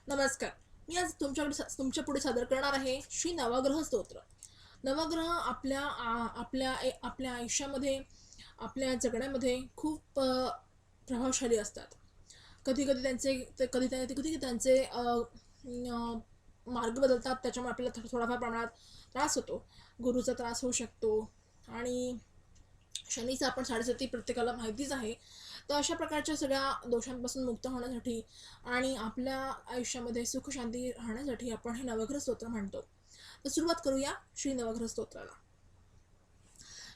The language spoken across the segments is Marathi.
नमस्कार. मी आज तुमच्या पुढे सादर करणार आहे श्री नवग्रह स्तोत्र. नवग्रह आपल्या आयुष्यामध्ये, आपल्या जगण्यामध्ये खूप प्रभावशाली असतात. कधी-कधी त्यांचे मार्ग बदलतात. त्याच्यामुळे आपल्याला थोडाफार प्रमाणात त्रास होतो. गुरुचा त्रास होऊ शकतो आणि शनीचा आपण 7.5 प्रत्येकाला माहितीच आहे. तर अशा प्रकारच्या सगळ्या दोषांपासून मुक्त होण्यासाठी आणि आपल्या आयुष्यामध्ये सुख शांती राहण्यासाठी आपण हे नवग्रह स्तोत्र म्हणतो. तर सुरुवात करूया श्री नवग्रह स्तोत्राला.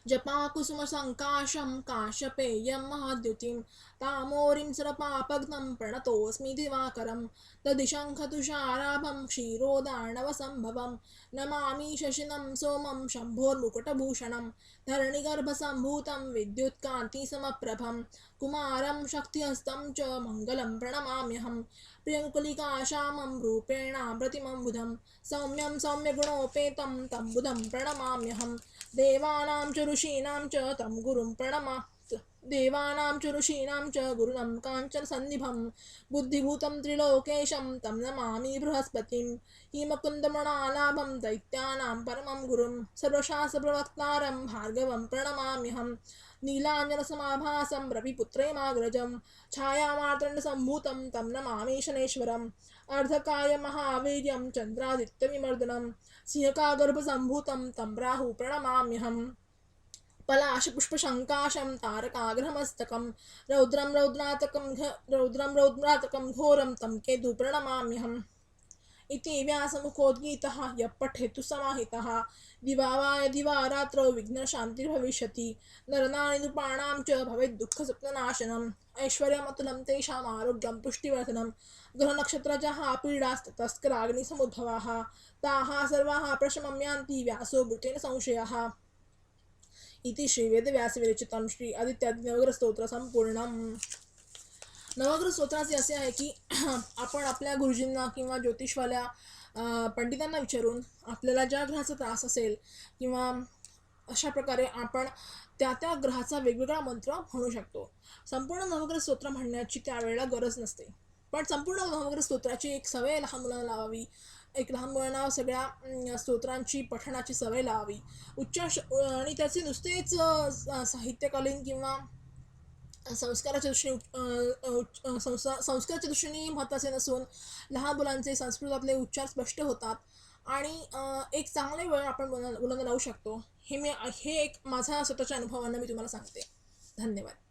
जपाकुसुमसङ्काशं काशपेयं महाद्युतिं तामोरिं सरपापघ्नं प्रणतोऽस्मि दिवाकरं दधिशङ्खतुषाराभं क्षीरोदार्णवसम्भवं नमामि शशिनं सोमं शम्भोर्मुकुटभूषणं धरणिगर्भसम्भूतं विद्युत्कान्तिसमप्रभं कुमारं शक्तिहस्तं च मङ्गलं प्रणमाम्यहं प्रियङ्कुलिकाश्यामं रूपेणाप्रतिमं बुधं सौम्यं सौम्यगुणोपेतं तं बुधं प्रणमाम्यहं देवानां च ऋषीणां च तं गुरुं देवानां च ऋषीणां च गुरुनं काञ्चनसन्निभं बुद्धिभूतं त्रिलोकेशं तं नमामि बृहस्पतिं हिमकुन्दमणालाभं दैत्यानां परमं गुरुं सर्वशास्त्रप्रवक्तारं भार्गवं प्रणमाम्यहं नीलाञ्जनसमाभासं रविपुत्रैमाग्रजं छायामार्तण्डसम्भूतं तं नमामि शनेश्वरम् अर्धकायमहावीर्यं चन्द्रादित्यविमर्दनं सिंहकागर्भसम्भूतं तं राहु प्रणमाम्यहम् पलाशपुष्पशङ्काशं तारकाग्रहमस्तकं रौद्रातकं घोरं तं केतु प्रणमाम्यहम् इति व्यासमुखोद्गीतः यः पठेतु समाहितः दिवावाय दिवारात्रौ विघ्नशान्तिर्भविष्यति नरनारिनृपाणां च भवेद्दुःखसप्तनाशनम् ऐश्वर्यमतुलं तेषाम् आरोग्यं पुष्टिवर्धनं ग्रहनक्षत्रजः पीडास्तस्कराग्निसमुद्भवाः ताः सर्वाः प्रशमं यान्ति व्यासो भूतेन संशयः इति श्रीवेदव्यासविरचितं श्री आदित्यादि नवग्रह स्तोत्र संपूर्णम. नवग्रह स्तोत्राचे असे आहे की आपण आपल्या गुरुजींना किंवा ज्योतिषवाल्या पंडितांना विचारून आपल्याला ज्या ग्रहाचा त्रास असेल किंवा अशा प्रकारे आपण त्या ग्रहाचा वेगवेगळा मंत्र म्हणू शकतो. संपूर्ण नवग्रह स्तोत्र म्हणण्याची त्यावेळेला गरज नसते, पण संपूर्ण नवग्रह स्तोत्राची एक सवय लहान मुलांना लावावी. लहान मुलांना सगळ्या स्तोत्रांची पठणाची सवय लावावी. आणि त्याचे नुसतेच साहित्यकालीन किंवा संस्काराच्या दृष्टीने महत्त्वाचे नसून लहान मुलांचे संस्कृतातले उच्चार स्पष्ट होतात आणि एक चांगले वेळ आपण मुलांना लावू शकतो. हे एक माझ्या स्वतःच्या अनुभवानं मी तुम्हाला सांगते. धन्यवाद.